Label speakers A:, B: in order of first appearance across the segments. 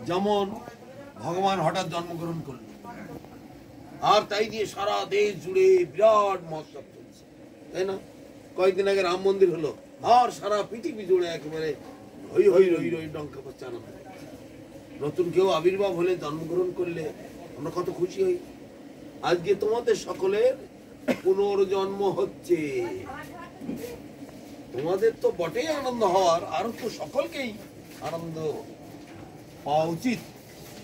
A: যেমন ভগবান হঠাৎ জন্মগ্রহণ করল, আর তাই দিয়ে সারা দেশ জুড়ে বিরাট মহোৎসব চলছে, তাই না? কয়েকদিন আগে রাম মন্দির হলো, আর সারা পৃথিবী জুড়ে একেবারে হই হই রই রই ডঙ্কা পাচ্ছে, আনন্দ। নতুন কেউ আবির্ভাব হলে, জন্মগ্রহণ করলে আমরা কত খুশি হই। আজকে তোমাদের সকলের পুনর্জন্ম হচ্ছে। তোমাদের তো বটেই আনন্দ হওয়ার, আরো তো সকলকেই আনন্দ পাওয়া উচিত।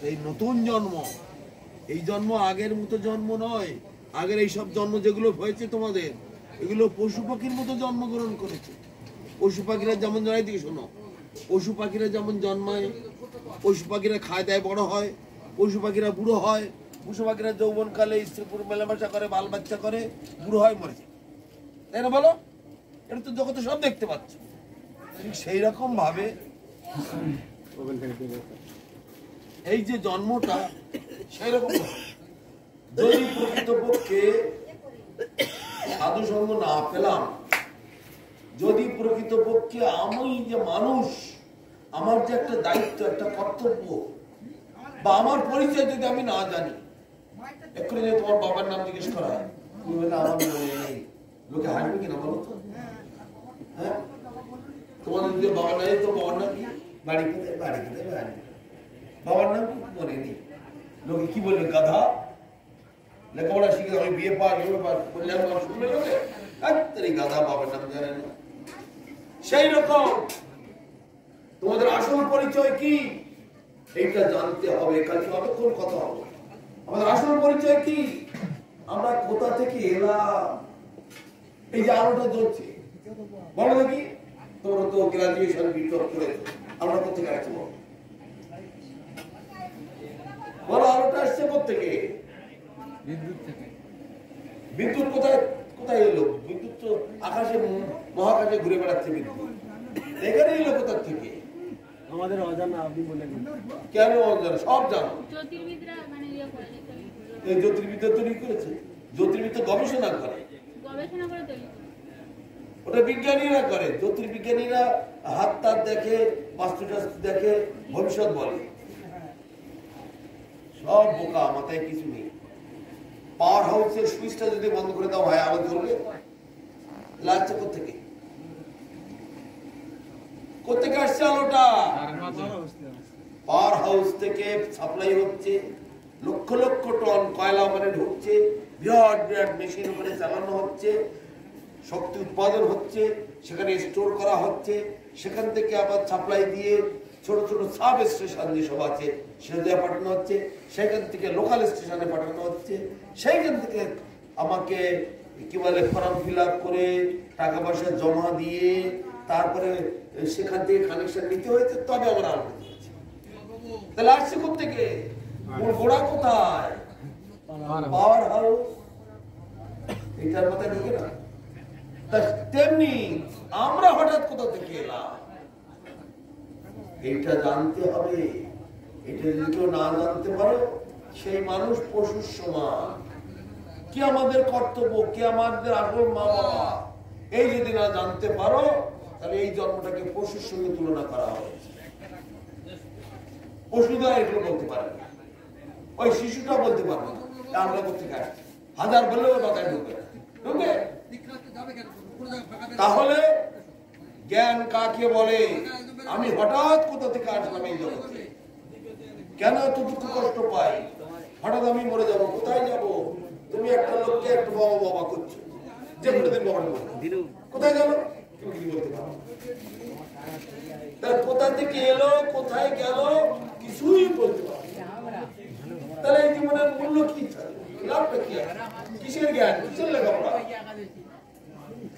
A: এই নতুন জন্ম, এই জন্ম আগের মতো জন্ম নয়। আগের এইসব জন্ম যেগুলো হয়েছে তোমাদের, এগুলো পশু পাখির মতো জন্মগ্রহণ করেছে। পশু পাখিরা যেমন জন্মায়, দিকে শোনো, পশু পাখিরা যেমন জন্মায়, পশু পাখিরা খায় দায় বড় হয়, পশু পাখিরা বুড়ো হয়, পশু পাখিরা যৌবনকালে স্ত্রী পুরুষ মেলামেশা করে, বাল বাচ্চা করে, বুড়ো হয়, মরে যায়, তাই না? বলো, এটা তো জগতে সব দেখতে পাচ্ছ। ঠিক সেই রকম ভাবে এই যে জন্মটা, সেই রকম যদি প্রকৃতপক্ষে সাধু সঙ্গ না পেলাম, যদি প্রকৃতপক্ষে আমি যে মানুষ, আমার যে একটা দায়িত্ব, একটা কর্তব্য, বা আমার পরিচয় যদি আমি না জানি, এক্ষুনি যদি তোমার বাবার নাম জিজ্ঞেস করা হয়, তুমি বলে আমার মনে নেই, লোকে হাসবে কিনা বলো তো? হ্যাঁ, তোমাদের যদি বাবার নাই, তো বাবার নাম কি? বাড়ি কোথায়? বাড়ি কোথায়? বাড়ি। বাবার নাম মনে নেই, লোকে কি বলবে? গাধা। লেখাপড়া শিখে আমি বিয়ে পাস, বললে আমার শুনবে লোকে, গাধা, বাবার নাম জানে না। সেই রকম তোমাদের আসল পরিচয় কি, এইটা জানতে হবে। কালকে অনেকক্ষণ কথা হবে। আমাদের আসল পরিচয় কি, আমরা কোথা থেকে এলাম। এই যে আলোটা জ্বলছে, বলো দেখি, তোমরা তো গ্রাজুয়েশন বিটক করে, আমরা কোথেকে আসছি বলো? আলোটা আসছে কোথেকে? বিদ্যুৎ থেকে। বিদ্যুৎ কোথায় কোথায় এলো? বিদ্যুৎ তো আকাশে মহাকাশে ঘুরে বেড়াচ্ছে। বিদ্যুৎ এখানে এলো কোথা থেকে? আমাদের অজানা। আপনি বলেন কেন অজানা? সব জানো। জ্যোতির্বিদরা মানে এই জ্যোতির্বিদ্যা তৈরি করেছে, জ্যোতির্বিদ্যা গবেষণা করে, তৈরি। ওটা বিজ্ঞানীরা করে। জ্যোতির্বিজ্ঞানীরা হাত তার দেখে, বাস্তুশাস্ত্র দেখে, ভবিষ্যৎ বলে। সব বোকা, মাথায় কিছু নেই। পাওয়ার হাউসের সুইচটা যদি বন্ধ করে দাও হয়, আলো জ্বলবে? লাগছে কোথেকে? কোথেকে আসছে আলোটা? পাওয়ার হাউস থেকে সাপ্লাই হচ্ছে, লক্ষ লক্ষ টন কয়লা ওখানে ঢুকছে, বিরাট বিরাট মেশিন ওখানে চালানো হচ্ছে, শক্তি উৎপাদন হচ্ছে, সেখানে স্টোর করা হচ্ছে, সেখান থেকে আবার সাপ্লাই দিয়ে ছোট ছোট সাব স্টেশন যেসব আছে সেখানে পাঠানো হচ্ছে, সেখান থেকে লোকাল স্টেশনে পাঠানো হচ্ছে, সেইখান থেকে আমাকে কি বলে ফর্ম ফিল আপ করে টাকা পয়সা জমা দিয়ে তারপরে সেখান থেকে কানেকশন নিতে হয়েছে, তবে আমরা আনতে হয়েছে। তাহলে আসছে কোথেকে? গোড়া কোথায়? Power house. এটার মাথায় ঢুকে না। তেমনি আমরা হঠাৎ কোথা থেকে এলাম, এটা জানতে হবে। এটা যদি কেউ না জানতে পারো, সেই মানুষ পশুর সমান। কি আমাদের কর্তব্য, কি আমাদের আসল মা বাবা, এই যদি না জানতে পারো, তাহলে এই জন্মটাকে পশুর সঙ্গে তুলনা করা হয়েছে। পশুরা এগুলো বলতে পারে না, ওই শিশুটা বলতে পারবে না আমরা কোথেকে আসছি। হাজার বললেও মাথায় ঢুকে ঢুকে। তাহলে জ্ঞান কাকে বলে? আমি হঠাৎ কোথা থেকে আসলাম এই জগতে, কেন এত দুঃখ কষ্ট পাই, হঠাৎ আমি মরে যাব, কোথায় যাব? তুমি একটা লোককে একটু বাবা বাবা করছো, যে কোনোদিন বাবা কোথায় গেল তুমি কি বলতে পারো? তাহলে কোথা থেকে এলো, কোথায় গেল, কিছুই বলতে পারো। তাহলে এই জীবনের মূল্য কি, লাভটা কি? কিসের জ্ঞান, কিসের লেখাপড়া?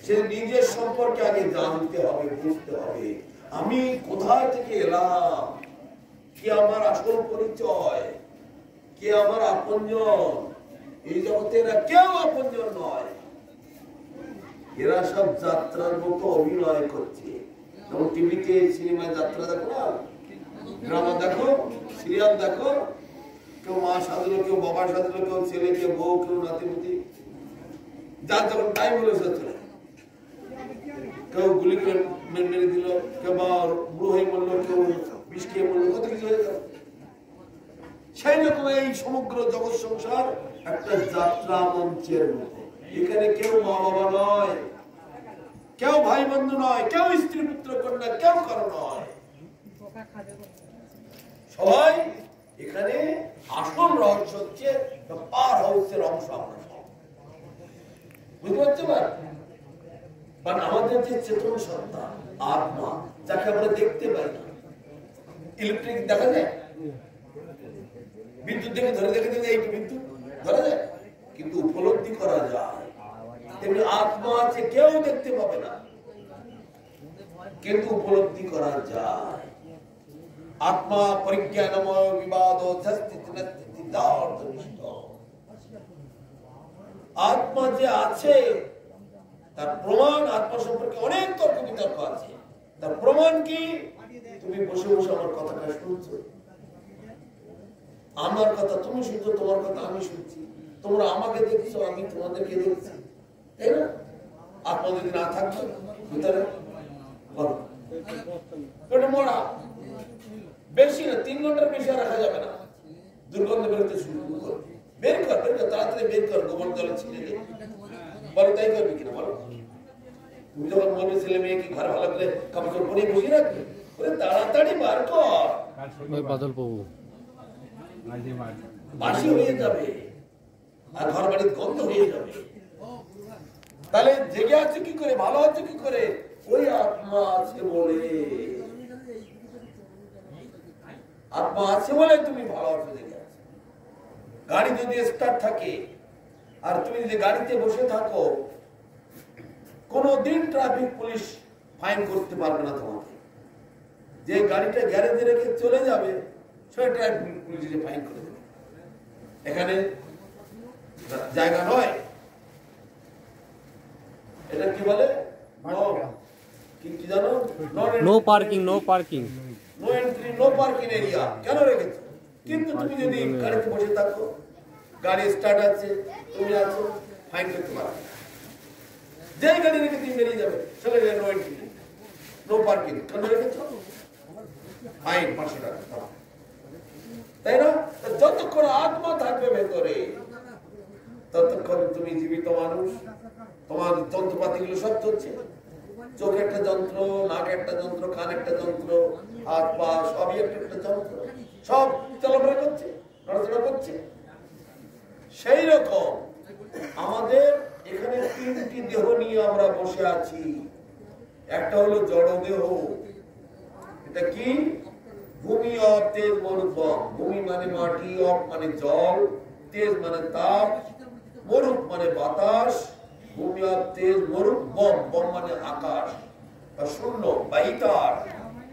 A: সে নিজের সম্পর্কে আগে জানতে হবে, বুঝতে হবে। আমি কোথায় থেকে এলাম, কি আমার আসল পরিচয়, কি আমার আপনজন। এই জগতে এরা কেউ আপনজন নয়, এরা সব যাত্রার মতো অভিনয় করছে। যেমন টিভিতে সিনেমায় যাত্রা দেখো না, ড্রামা দেখো, সিরিয়াল দেখো, কেউ মা সাজলো, কেউ বাবা সাজলো, কেউ ছেলে, কেউ বউ, কেউ নাতিপুতি, যার যখন টাইম হলো সে চলে। কেউ গুলি মেরে দিল, কেউ বুড়ো হয়ে মরলো, কেউ বিষ খেয়ে মরলো, কত কিছু হয়ে গেল। সেই রকম এই সমগ্র জগৎ সংসার একটা যাত্রা মঞ্চের মতো। এখানে কেউ মা বাবা নয়, কেউ ভাই বন্ধু নয়, কেউ স্ত্রী পুত্র কন্যা, কেউ কারো নয়। সবাই এখানে আসল রহস্য হচ্ছে পার হাউসের অংশ। আমরা বুঝতে পারছি না? কারণ আমাদের যে চেতন সত্তা আত্মা, যাকে আমরা দেখতে পাই না, ইলেকট্রিক দেখা যায়, বিদ্যুৎ দেখে ধরে দেখে দেখে এই বিদ্যুৎ ধরা যায়, কিন্তু উপলব্ধি করা যায়। তেমনি আত্মা আছে, কেউ দেখতে পাবে না, কিন্তু উপলব্ধি করা যায়। আত্মা পরিজ্ঞানময় বিবাদ আত্মা যে আছে তার প্রমাণ, আত্মা সম্পর্কে অনেক তর্ক বিতর্ক আছে। তার প্রমাণ কি? তুমি বসে বসে আমার কথাটা শুনছো, আমার কথা তুমি শুনছো, তোমার কথা আমি শুনছি, তোমরা আমাকে দেখছো, আমি তোমাদেরকে দেখছি, তাই না? আত্মা যদি না থাকতো ভিতরে মরা বেশি না, 3 ঘন্টার বেশি রাখা যাবে না, দুর্গন্ধ বেরোতে শুরু করবে। বের কর, তাড়াতাড়ি বের কর, গোবর জলে ছিঁড়ে দে। বলো তাই করবি কিনা বলো? তুমি যখন বলবে ছেলে মেয়েকে ঘর ভালো করে কাপড় পরে বসে রাখবে, তাড়াতাড়ি বার কর,
B: বাদল বাবু
A: বাসি হয়ে যাবে আর ঘর বাড়ির গন্ধ হয়ে যাবে। তাহলে জেগে আছে কি করে, ভালো আছে কি করে? ওই আত্মা আছে বলে, আত্মা আছে বলে তুমি ভালো আছো, জেগে আছো। গাড়ি যদি স্টার্ট থাকে আর তুমি যদি গাড়িতে বসে থাকো, কোনদিন ট্রাফিক পুলিশ ফাইন করতে পারবে না তোমাকে। যে গাড়িটা গ্যারেজে রেখে চলে যাবে সেটা ট্রাফিক পুলিশ ফাইন করে দেবে। এখানে জায়গা নয়, এটা কি বলে, কি জানো,
B: no parking, no parking,
A: no entry, no parking area কেন রেখেছো? কিন্তু তুমি যদি গাড়িতে বসে থাকো, গাড়ি স্টার্ট আছে, তুমি আছো, ফাইন করতে পারবে। যে গাড়ি রেখে তুমি বেরিয়ে যাবে সেটা নো এন্ট্রি, নো পার্কিং, কেন রেখেছো? ফাইন 500 টাকা, তাই না? যতক্ষণ আত্মা থাকবে ভেতরে ততক্ষণ তুমি জীবিত মানুষ। তোমার যন্ত্রপাতি গুলো সব চলছে, চোখ একটা যন্ত্র, নাক একটা যন্ত্র, কান একটা যন্ত্র, হাত পা সবই একটা যন্ত্র, সব চলাফেরা করছে, নড়াচড়া করছে। সেই রকম আমাদের এখানে 3টি দেহ নিয়ে আমরা বসে আছি। একটা হলো জড় দেহ, এটা কি? ভূমি, অপ, তেজ, মরুত, বম। ভূমি মানে মাটি, অপ মানে জল, তেজ মানে তাপ, মরুত মানে বাতাস। ভূমি, অপ, তেজ, মরুত, বম। বম মানে আকাশ বা শূন্য বা ইতার,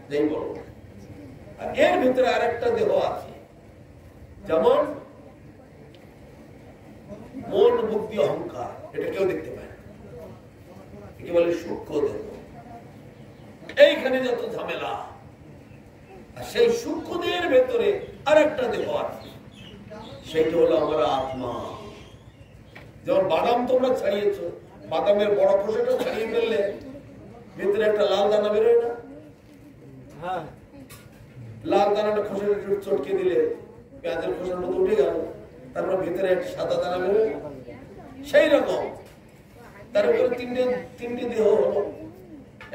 A: যাই বলো। আর এর ভিতরে আরেকটা দেহ আছে, যেমন মন, বুদ্ধি, অহংকার। এটা কেউ দেখতে পায় না, একে বলে সূক্ষ্ম দেহ। এইখানে যত ঝামেলা, আর সেই সূক্ষ্ম দেহের ভেতরে আরেকটা দেহ আছে, সেটা হলো আমার আত্মা। যেমন বাদাম তোমরা ছাড়িয়েছ, বাদামের বড় খোসাটা ছাড়িয়ে ফেললে ভিতরে একটা লাল দানা বেরোয় না? লাল দানাটা খোসাটা একটু চটকে দিলে পেঁয়াজের খোসার মতো উঠে গেল, তারপর ভিতরে একটা সাদা দানা বেরোয়। সেই রকম তার উপরে তিনটে দেহ হলো,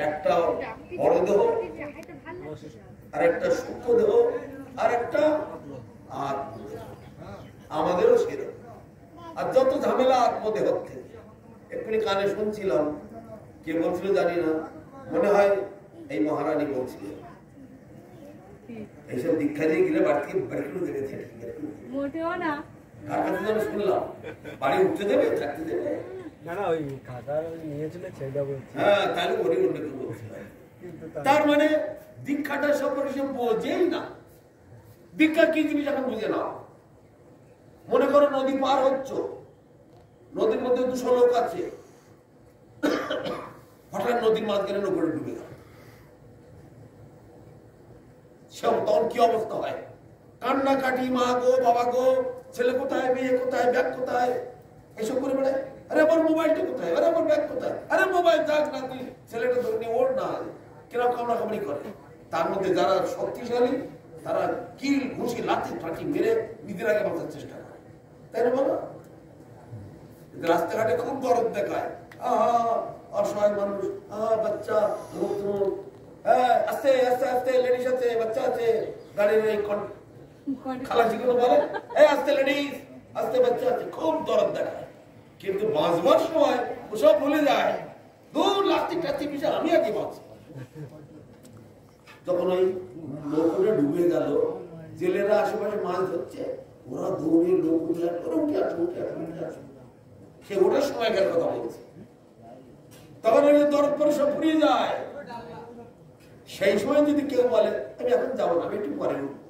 A: একটা বড় দেহ, আর একটা সূক্ষ্ম দেহ, আর একটা আত্মদেহ। আমাদেরও সেরকম। আর যত ঝামেলা আত্মদেহ থেকে। এক্ষুনি কানে শুনছিলাম, কে বলছিল জানি না, মনে হয় এই মহারানী বলছিল, এইসব দীক্ষা দিয়ে গেলে বাড়ি দেখেছে, মোটেও না। কার কাছে যেন শুনলাম, বাড়ি উঠতে দেবে, থাকতে দেবে না, ওই খাতা নিয়েছিল সেটা বলছে। হ্যাঁ, তাহলে ওরই অন্য কেউ বলছে। তার মানে দীক্ষাটা সম্পর্কে সে বোঝেই না। দীক্ষা কি জিনিস এখন বুঝে নাও। মনে করো নদী পার হচ্ছ, নদীর মধ্যে 200 লোক আছে, হঠাৎ নদীর মাঝখানে নৌকোটা ডুবে গেল, তখন কি অবস্থা হয়? কান্নাকাটি, মা গো, বাবা গো, ছেলে কোথায়, মেয়ে কোথায়, ব্যাগ কোথায়, এসব করে বেড়ায়। আরে আমার মোবাইলটা কোথায়, আরে আমার ব্যাগ কোথায়, আরে মোবাইল যাক না, তুই ছেলেটা ধরে নিয়ে ওর না, কিরকম কামড়াকামড়ি করে। তার মধ্যে যারা শক্তিশালী তারা কিল ঘুষি লাঠি ফাঁকি মেরে নিজের আগে বাঁচার চেষ্টা করে, তাই না বলো? রাস্তাঘাটে খুব দরদ দেখায়, অসহায় মানুষ, বাচ্চা, হ্যাঁ আস্তে আস্তে আস্তে, লেডিস আছে, বাচ্চা আছে, গাড়ির এই খালাসি গুলো বলে আস্তে লেডিস, আস্তে বাচ্চা আছে, খুব দরদ দেখায়। কিন্তু বাঁচবার সময় ওসব ভুলে যায়, দূর লাস্টিক টাস্টিক বিষয় আমি আগে বাঁচি। তখন ওই নৌকোটা ডুবে গেল, জেলেরা আশেপাশে মাছ ধরছে, ওরা দৌড়ে লোক উঠে আসে, উঠে আসে, সে ওটার সময়কার কথা বলছে। তখন ওই দরদ পরে সব ফুরিয়ে যায়। সেই সময় যদি কেউ বলে আমি এখন যাবো না, আমি একটু পরে উঠবো,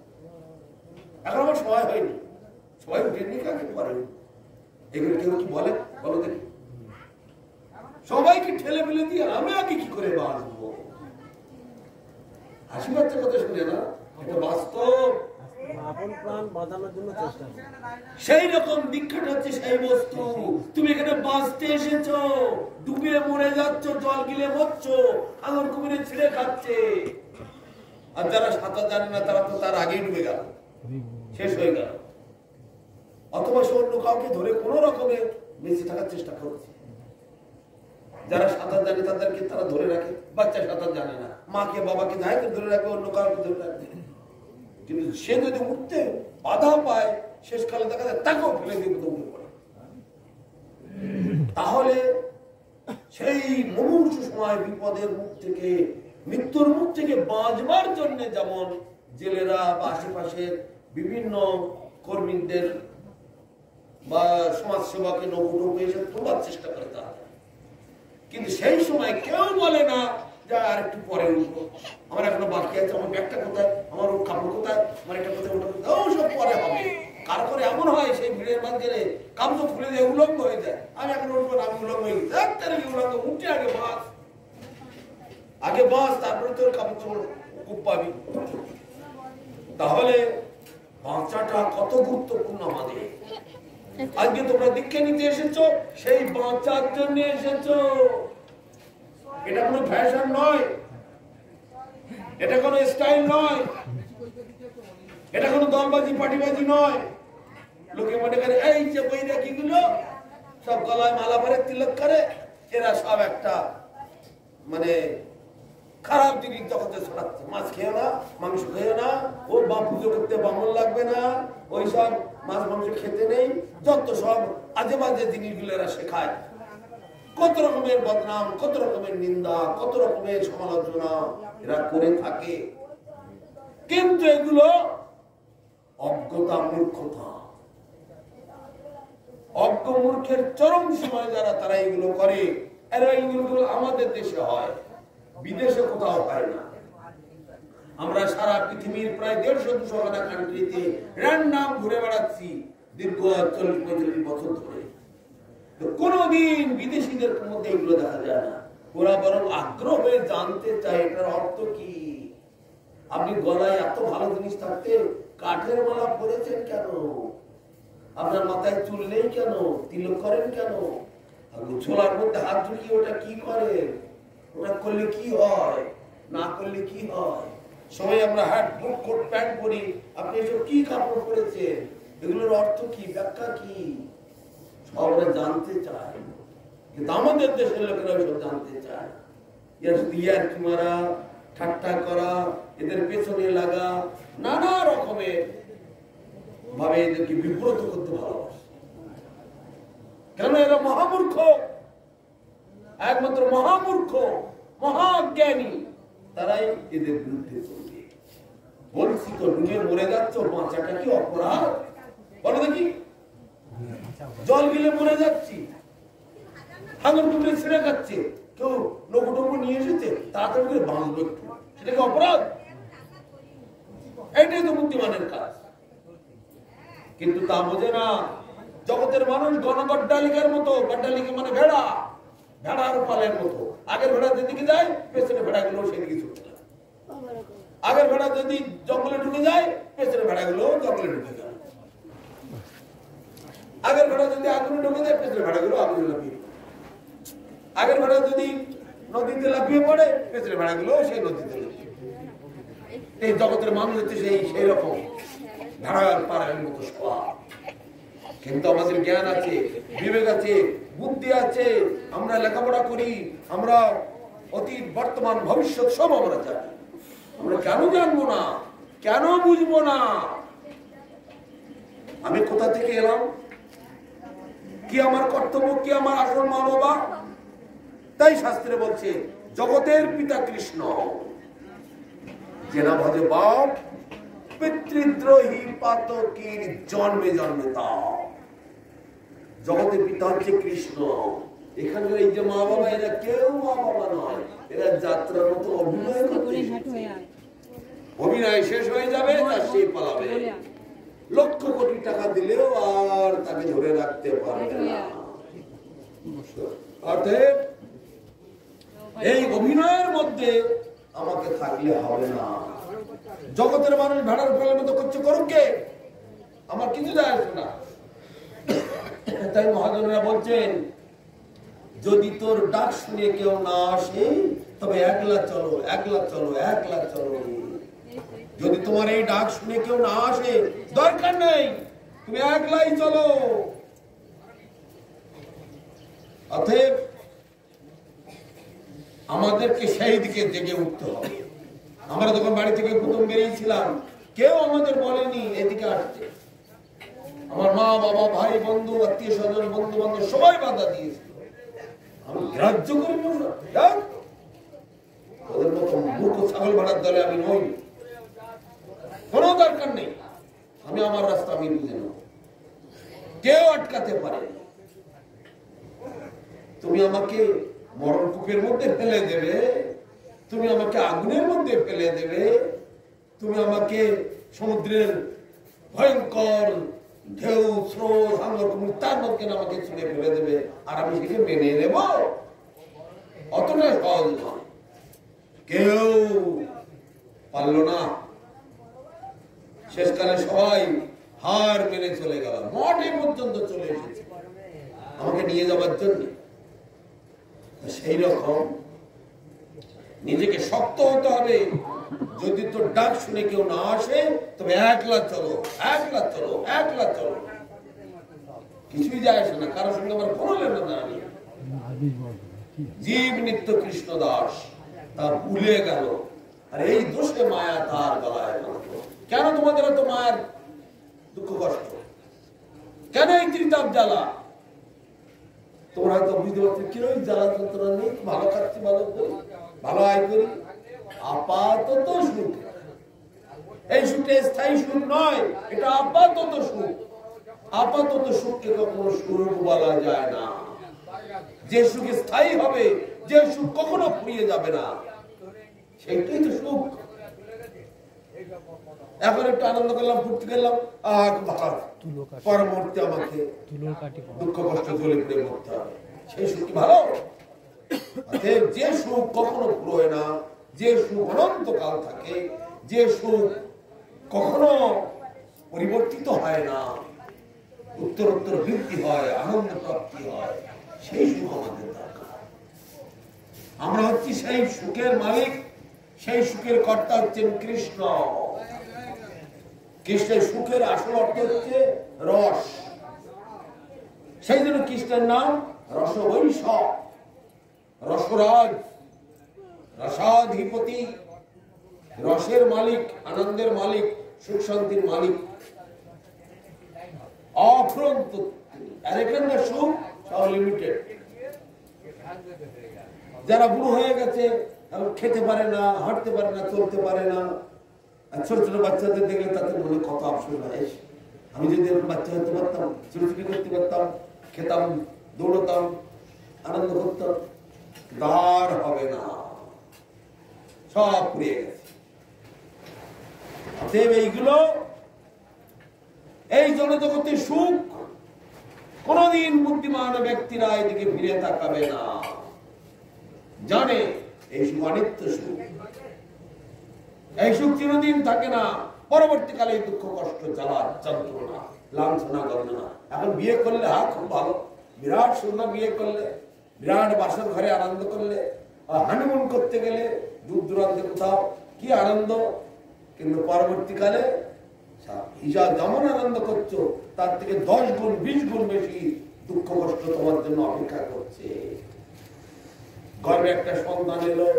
A: এখন আমার সময় হয়নি, সবাই উঠেনি, কাকে পরে উঠবো, এগুলো কেউ কি বলে? বলো দেখি। সবাইকে ঠেলে ফেলে দিয়ে আমি আগে কি করে বাঁচবো? হাসি বাচ্চার কথা শুনে না, এটা বাস্তব। সেই রকম দীক্ষাটা হচ্ছে সেই বস্তু। তুমি এখানে বাঁচতে এসেছো, ডুবে মরে যাচ্ছ, জল গিলে মরছো, আঙুর কুমিরে ছিঁড়ে খাচ্ছে। আর যারা সাঁতার জানে না তারা তো তার আগেই ডুবে গেল, শেষ হয়ে গেল। অথবা সে অন্য কাউকে ধরে কোন রকমে বেঁচে থাকার চেষ্টা করছে। যারা সাঁতার জানে তাদেরকে তারা ধরে রাখে, বাচ্চা সাঁতার জানে না, মাকে বাবাকে যাইতে ধরে রাখবে, অন্য কাউকে ধরে রাখবে। কিন্তু সে যদি উঠতে বাধা পায়, শেষকালে দেখা যায় তাকেও ফেলে দিয়ে দৌড়ে পড়ে। তাহলে সেই মুমূর্ষু সময় বিপদের মুখ থেকে, মৃত্যুর মুখ থেকে বাঁচবার জন্য যেমন জেলেরা বা আশেপাশের বিভিন্ন কর্মীদের বা সমাজ সেবাকে নৌকো এসে তোলার চেষ্টা করে তারা, কিন্তু সেই সময় কেউ বলে না যে আর একটু পরে উঠবো, আমার এখনো বাকি আছে, আমার ব্যাগটা কোথায়, আমার কাপড় কোথায়, আমার একটা কোথায়, ওটা কোথায়, সব পরে হবে। কার করে এমন হয় সেই ভিড়ের মাঝখানে কাপড় খুলে দিয়ে উলঙ্গ হয়ে যায়, আমি এখন উঠবো না, আমি উলঙ্গ হয়ে গেছি, উলঙ্গ উঠে আগে বাঁচ, তারপরে তোর কাপড় চোপড় খুব পাবি। তাহলে বাঁচাটা কত গুরুত্বপূর্ণ আমাদের। আজকে তোমরা দীক্ষা নিতে এসেছো, সেই বাঁচার জন্য এসেছো। এটা কোনো ফ্যাশন নয়, এটা কোনো স্টাইল নয়, এটা কোনো দলবাজি পার্টিবাজি নয়। লোকে মনে করে এই যে বৈরাগী গুলো সব গলায় মালা পরে, তিলক করে, এরা সব একটা মানে খারাপ জিনিস জগতে ছড়াচ্ছে। মাছ খেয়েও না, মাংস খেয়েও না, ও বা পুজো করতে বামন লাগবে না, ওই সব মাছ মাংস খেতে নেই, যত সব আজে বাজে জিনিসগুলো এরা শেখায়। কত রকমের বদনাম, কত রকমের নিন্দা, কত রকমের সমালোচনা এরা করে থাকে। কিন্তু এগুলো অজ্ঞতা, মূর্খতা। অজ্ঞ মূর্খের চরম সময় যারা তারা এগুলো করে, এরা এগুলো আমাদের দেশে হয়, বিদেশে কোথাও হয় না। আমরা সারা পৃথিবীর প্রায় 150-200 কান্ট্রিতে র্যান্ডম ঘুরে বেড়াচ্ছি দীর্ঘ 40-45 বছর ধরে। কোনদিন বিদেশিদের মধ্যে এগুলো দেখা যায় না। ওরা বরং আগ্রহ হয়ে জানতে চায় এটার অর্থ কি। আপনি গলায় এত ভালো জিনিস থাকতে কাঠের মালা পরেছেন কেন? আপনার মাথায় চুল নেই কেন? তিলক করেন কেন? ছোলার মধ্যে হাত ঢুকিয়ে ওটা কি করে? ওটা করলে কি হয়, না করলে কি হয়? সবাই আমরা হ্যাট বুট কোট প্যান্ট পরি, আপনি এসব কি কাপড় পরেছেন, এগুলোর অর্থ কি, ব্যাখ্যা কি, সবাই জানতে চায়। কিন্তু আমাদের দেশের লোকেরা সব জানতে চায়। এর শুধু ইয়ার্কি মারা, ঠাট্টা করা, এদের পেছনে লাগা, নানা রকমের ভাবে এদেরকে বিব্রত করতে ভালোবাসে। কেন? এরা মহামূর্খ, একমাত্র মহামূর্খ, মহাজ্ঞানী, তারাই এদের বিরুদ্ধে চলবে। বলছি তো, ডুবে মরে যাচ্ছ, বাঁচাটা কি অপরাধ? বলো দেখি। জল গিলে মরে যাচ্ছি, আঙুর টুকরে ছিঁড়ে খাচ্ছে, কেউ নৌকো টুকু নিয়ে এসেছে, তাড়াতাড়ি করে বাঁচবো একটু, সেটা কি অপরাধ? এটাই তো বুদ্ধিমানের কাজ। কিন্তু তা বোঝে না জগতের মানুষ। গণগড্ডালিকার মতো, গড্ডালিকা মানে ভেড়া, ভেড়ার পালের মতো। আগের ভেড়া যেদিকে যায়, পেছনে ভেড়াগুলো সেদিকে ছুটতে লাগে। আগের ভেড়া যদি জঙ্গলে ঢুকে যায়, পেছনে ভেড়াগুলো জঙ্গলে ঢুকে যায়। আগের ভেড়া যদি আগুনে ঢুকে যায়, পেছনে ভেড়াগুলো আগুনে লাফিয়ে পড়ে। আগের ভেড়া যদি নদীতে লাফিয়ে পড়ে, পেছনে ভেড়াগুলো সেই নদীতে লাফিয়ে পড়ে। এই জগতের মানুষ হচ্ছে সেই রকম ধারার পাড়ার মতো স্বভাব। কিন্তু আমাদের জ্ঞান আছে, বিবেক আছে, বুদ্ধি আছে, আমরা লেখাপড়া করি, আমরা অতীত বর্তমান ভবিষ্যৎ সব আমরা জানি। আমরা কেন জানবো না, কেন বুঝবো না? আমি কোথা থেকে এলাম, কি আমার কর্তব্য, কি আমার আসল মা বাবা? তাই শাস্ত্রে বলছে জগতের পিতা কৃষ্ণ, যে না ভজে বাপ পিতৃদ্রোহী পাতকীর জন্মে জন্মে তা। জগতের পিতা হচ্ছে কৃষ্ণ। এখানে এই যে মা বাবা, এরা কেউ মা বাবা নয়, এরা যাত্রার মতো অভিনয় করছে। অভিনয় শেষ হয়ে যাবে, তার সেই পালাবে। লক্ষ কোটি টাকা দিলেও আর তাকে ধরে রাখতে পারবে না। অতএব এই অভিনয়ের মধ্যে আমাকে থাকলে হবে না। জগতের মানুষ ভেড়ার ফলের মতো করছে, করুক কে, আমার কিছু যায় আসে না। তাই মহাজনেরা বলছেন, যদি তোর ডাক শুনে কেউ না আসে তবে একলা চলো, একলা চলো, একলা চলো। যদি তোমার এই ডাক শুনে কেউ না আসে, দরকার নেই, তুমি একলাই চলো। অতএব আমাদেরকে সেই দিকে জেগে উঠতে হবে। আমরা যখন বাড়ি থেকে প্রথম বেরিয়েছিলাম, কেউ আমাদের বলেনি এদিকে আসছে। আমার মা বাবা, ভাই বন্ধু, আত্মীয় স্বজন, বন্ধু বান্ধব সবাই বাধা দিয়েছিল। আমি গ্রাহ্য করি না, ওদের মতো মূর্খ ছাগল ভাড়ার দলে আমি নই। কোনো দরকার নেই, আমি আমার রাস্তা আমি বুঝে নেব, কেউ আটকাতে পারে। তুমি আমাকে মরণ কূপের মধ্যে ফেলে দেবে, তুমি আমাকে আগুনের মধ্যে ফেলে দেবে, তুমি আমাকে সমুদ্রের ভয়ঙ্কর ঢেউ স্রোত তার মধ্যে আমাকে ছুঁড়ে ফেলে দেবে, আর আমি সেকে মেনে নেব? অতটা সহজ নয়। কেউ পারল না। শেষকালে সবাই হার মেনে চলে গেল, মঠে পর্যন্ত চলে এসেছে আমাকে নিয়ে যাবার জন্য। সেই রকম নিজেকে শক্ত হতে হবে। যদি তোর ডাক শুনে কেউ না আসে তবে একলা চলো, একলা চলো, একলা চলো। কিছুই যায় আসে না, কারোর সঙ্গে আমার কোনো লেনদেন নেই। জীব নিত্য কৃষ্ণ দাস, তা ভুলে গেল, আর এই দোষে মায়া তার গলায়। কেন তোমাদের এত মায়ের দুঃখ কষ্ট? কেন এই ত্রিতাপ জ্বালা? তোমরা হয়তো বুঝতে পারছো, কেউ জ্বালা যন্ত্রণা নেই, ভালো খাচ্ছি, ভালো করি, ভালো আয় করি, আপাতত সুখ। এই সুখে স্থায়ী সুখ নয়, এটা আপাতত সুখ। আপাতত সুখকে কখনো সুখ বলা যায় না। যে সুখ স্থায়ী হবে, যে সুখ কখনো ফুরিয়ে যাবে না, সেইটাই তো সুখ। এখন একটু আনন্দ করলাম, ফুর্তি করলাম, পর মুহূর্তে আমাকে দুঃখ কষ্ট জ্বলে পুড়ে মরতে হবে। সেই সুখ কি ভালো? যে সুখ কখনো ফুরোয় না, যে সুখ অনন্তকাল থাকে, যে সুখ কখনো পরিবর্তিত হয় না, উত্তর উত্তর বৃদ্ধি হয়, আনন্দ প্রাপ্তি হয়, সেই সুখ আমাদের দরকার। আমরা হচ্ছি সেই সুখের মালিক, সেই সুখের কর্তা হচ্ছেন কৃষ্ণ। কৃষ্ণের সুখের আসল অর্থ হচ্ছে রস। সেই জন্য কৃষ্ণের নাম রসবৈষ, রসরাজ, রসাধিপতি, রসের মালিক, আনন্দের মালিক, সুখ শান্তির মালিক, অফুরন্ত। আর এখানকার সুখ সব লিমিটেড। যারা বুড়ো হয়ে গেছে, খেতে পারে না, হাঁটতে পারে না, চলতে পারে না, আর ছোট ছোট বাচ্চাদের দেখলে তাদের মনে কত আফসোস হয়। আমি যদি এরকম বাচ্চা হতে পারতাম, ছোটাছুটি করতে পারতাম, খেতাম, দৌড়তাম, আনন্দ করতাম, দার হবে না, সব পুড়িয়ে গেছে। এইগুলো এই জনজগতের সুখ, কোনদিন বুদ্ধিমান ব্যক্তিরা এদিকে ফিরে তাকাবে না। জানে এই সুখ অনিত্য সুখ, এই সুখ চিরদিন থাকে না। পরবর্তীকালে দুঃখ কষ্ট, জ্বালা যন্ত্রণা, লাঞ্ছনা, গঞ্জনা। এখন বিয়ে করলে খুব ভালো, বিরাট সুন্দর বিয়ে করলে, বিরাট বাসর ঘরে আনন্দ করলে, হানিমুন করতে গেলে দূর দূরান্তে কোথাও, কি আনন্দ। কিন্তু পরবর্তীকালে হিসাব যেমন আনন্দ করছো তার থেকে 10 গুণ 20 গুণ বেশি দুঃখ কষ্ট তোমার জন্য অপেক্ষা করছে। গর্ভে একটা সন্তান এলো,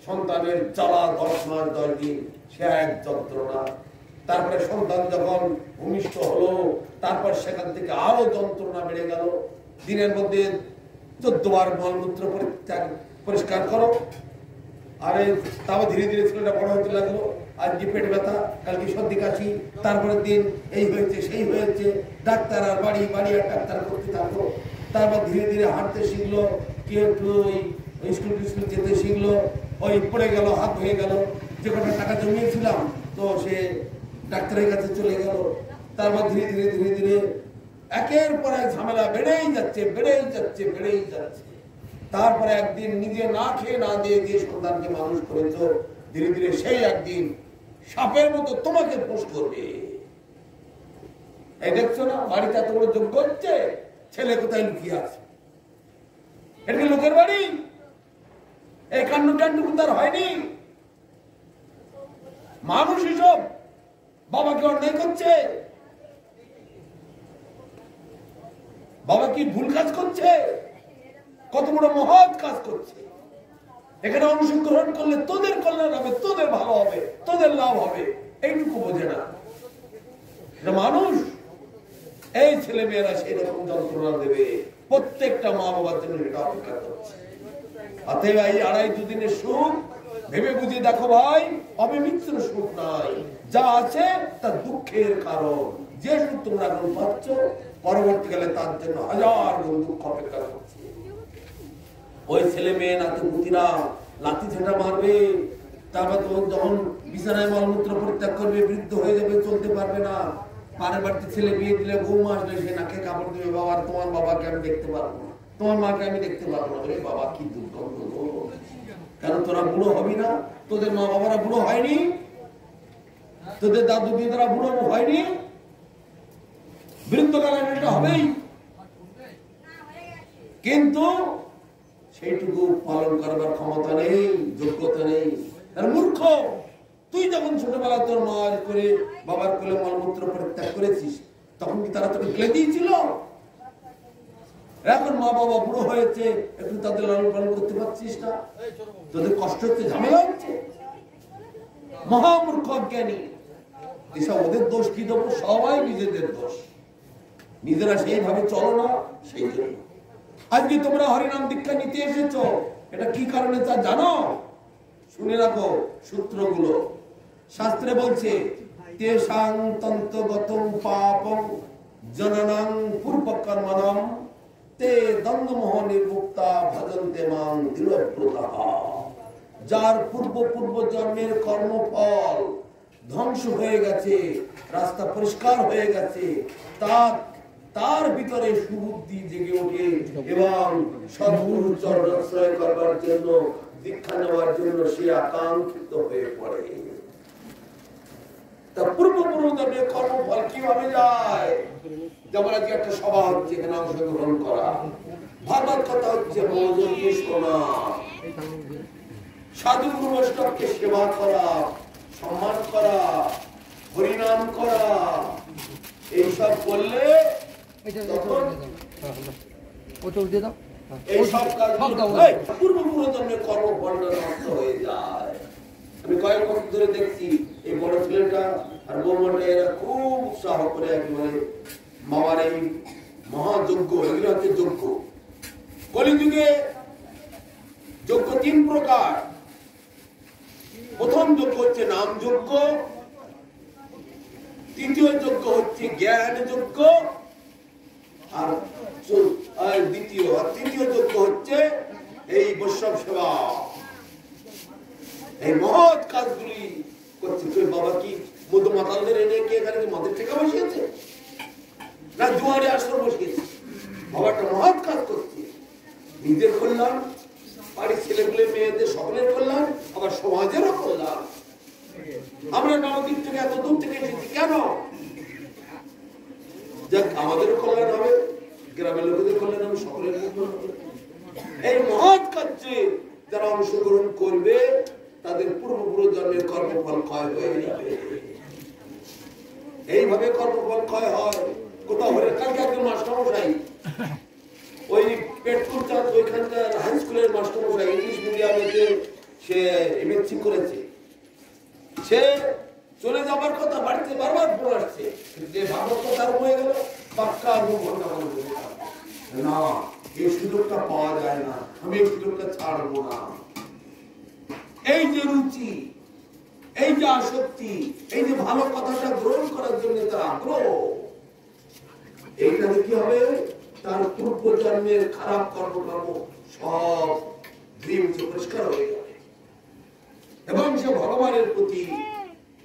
A: সন্তানের জ্বালা 10 মাস 10 দিন, সে এক যন্ত্রণা। তারপরে সন্তান যখন ভূমিষ্ঠ হলো, তারপর সেখান থেকে আরো যন্ত্রণা বেড়ে গেল। দিনের মধ্যে 14 বার মলমূত্র পরিষ্কার করো। আরে তাও ধীরে ধীরে ছেলেটা বড় হতে লাগলো। আজকে পেট ব্যথা, কালকে সর্দি কাশি, তারপরের দিন এই হয়েছে সেই হয়েছে, ডাক্তার আর বাড়ি বাড়ি আর ডাক্তার করতে থাকলো। তারপর ধীরে ধীরে হাঁটতে শিখলো, কেউ একটু ওই স্কুল যেতে শিখলো, ওই পড়ে গেল, হাত হয়ে গেল, যে কটা টাকা জমিয়েছিলাম তো সে ডাক্তারের কাছে চলে গেল। তারপর ধীরে ধীরে ধীরে ধীরে একের পর এক ঝামেলা বেড়েই যাচ্ছে বেড়েই যাচ্ছে বেড়েই যাচ্ছে। তারপরে একদিন নিজে না খেয়ে না দিয়ে যে সন্তানকে মানুষ করেছো, ধীরে ধীরে সেই একদিন সাপের মতো তোমাকে পোষ করবে। এই দেখছো না, বাড়িতে এত বড় যোগ্য হচ্ছে, ছেলে কোথায় লুকিয়ে আছে? এটা লোকের বাড়ি, এই কান্ড টান্ডুকু তার হয়নি। মানুষ হিসব বাবাকে অন্যায় করছে, বাবা কি ভুল কাজ করছে? কত বড় মহৎ কাজ করছে। এখানে অংশগ্রহণ করলে তোদের কল্যাণ হবে, তোদের ভালো হবে, তোদের লাভ হবে, এইটুকু বোঝে না মানুষ। এই ছেলে মেয়েরা সেই রকম যন্ত্রণা দেবে, প্রত্যেকটা মা বাবার জন্য এটা অপেক্ষা করছে। অতএব এই 2.5 দিনের সুখ ভেবে বুঝে দেখো ভাই, অবিমিত্র সুখ নাই, যা আছে তা দুঃখের কারণ। যে সুখ তোমরা এখন পাচ্ছ, পরবর্তীকালে তার জন্য 1000 গুণ দুঃখ অপেক্ষা করছে। ওই ছেলে মেয়ে নাতি পুতিরা লাঠি ঝাঁটা মারবে, তারপর যখন বিছানায় মলমূত্র পরিত্যাগ করবে, বৃদ্ধ হয়ে যাবে, চলতে পারবে না। পাড়ের বাড়িতে ছেলে বিয়ে দিলে বৌমা আসলে সে নাকে কাপড় দেবে, বাবা তোমার বাবাকে আমি দেখতে পারবো না, তোমার মাকে আমি দেখতে পারবো না। বাবা কি দুর্গন্ধ, কেন তোরা বুড়ো হবি না? তোদের মা বাবারা বুড়ো হয়নি? তোদের দাদু দিদারা বুড়ো হয়নি? বৃদ্ধকালে এটা হবেই, কিন্তু সেইটুকু পালন করবার ক্ষমতা নেই, যোগ্যতা নেই। মূর্খ তুই যখন ছোটবেলা তোর মা করে বাবার কোলে মলমূত্র পরিত্যাগ করেছিস, তখন কি তারা তোকে ফেলে দিয়েছিল? এখন মা বাবা বুড়ো হয়েছে, একটু তাদের লালন পালন করতে পারছিস না? তোদের কষ্ট হচ্ছে, ঝামেলা হচ্ছে। মহামূর্খ অজ্ঞানী। এসব ওদের দোষ কি দেবো? সবাই নিজেদের দোষ, নিজেরা সেইভাবে চলো না, সেই জন্য। আজকে তোমরা হরিনাম দীক্ষা নিতে এসেছো, এটা কি কারণে তা জানো? শুনে রাখো সূত্রগুলো। শাস্ত্রে বলছে, তেষাং তন্ত্রগতং পাপং জননাং পূর্বকর্মণম তে দ্বন্দ্বমোহ নির্মুক্তা ভজন্তে মাং দৃঢ়ব্রতঃ। যার পূর্ব জন্মের কর্মফল ধ্বংস হয়ে গেছে, রাস্তা পরিষ্কার হয়ে গেছে, তার ভিতরে সুবুদ্ধি জেগে ওঠে এবং সদ্গুরু চরণাশ্রয় করবার জন্য, দীক্ষা নেওয়ার জন্য সে আকাঙ্ক্ষিত হয়ে পড়ে। তা পূর্বজন্মের কর্মফল কিভাবে যায়? যেমন আজকে একটা সভা হচ্ছে, এখানে অংশগ্রহণ করা, ভাগবত কথা হচ্ছে, মনোযোগ দিয়ে শোনা, সাধু বৈষ্ণবকে সেবা করা, সম্মান করা, হরিনাম করা, এইসব করলে পূর্বজন্মের কর্মফল নষ্ট হয়ে যায়। আমি কয়েক বছর ধরে দেখছি, এই বড় ছেলেটা আর বৌমাটা এরা খুব উৎসাহ করে একেবারে মামার এই মহাযজ্ঞ, এগুলো হচ্ছে যজ্ঞ। কলিযুগে যজ্ঞ 3 প্রকার। প্রথম যজ্ঞ হচ্ছে নাম যজ্ঞ, দ্বিতীয় যজ্ঞ হচ্ছে জ্ঞান যজ্ঞ, আর তৃতীয় যজ্ঞ হচ্ছে এই বৈষ্ণব সেবা। এই মহৎ কাজগুলি করছে। তুই বাবা কি মধু মাতালদের এনে কি এখানে মদের টেকা বসিয়েছে, না দুয়ারে আশ্রম বসিয়েছে? বাবা একটা মহৎ কাজ করছে, নিজের কল্যাণ, বাড়ির ছেলেগুলো মেয়েদের সকলের কল্যাণ, আবার সমাজেরও কল্যাণ। আমরা নবদ্বীপ থেকে এত দূর থেকে এসেছি কেন? যাক আমাদেরও কল্যাণ হবে, গ্রামের লোকেদের কল্যাণ হবে, সকলের কল্যাণ হবে। এই মহৎ কাজে যারা অংশগ্রহণ করবে তাদের পূর্বপুরুষ জন্মের কর্মফল ক্ষয় হয়ে যাবে। এইভাবে কর্মফল ক্ষয় হয়। কোথাও হলে কালকে একজন মাস্টারমশাই ওই পেট্রোল চাঁদ ওইখানকার হাই স্কুলের মাস্টারমশাই ইংলিশ মিডিয়ামেতে সে এমএসসি করেছে। সে চলে যাবার কথা, বাড়িতে বারবার ফোন আসছে, যে ভারত তার হয়ে গেল পাক্কা ঘন্টা না, এই সুযোগটা পাওয়া যায় না, আমি এই সুযোগটা ছাড়বো না। এই যে রুচি, এই যে আসক্তি, এই যে ভালো কথাটা গ্রহণ করার জন্য তার আগ্রহ, এইটাতে কি হবে, তার পূর্ব জন্মের খারাপ কর্মকর্ম সব ধীরে পরিষ্কার হয়ে যাবে এবং সে ভগবানের প্রতি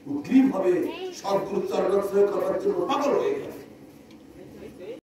A: উগ্রীব হবে, সদ্গুরু চরণ করার জন্য পাগল হয়ে যাবে।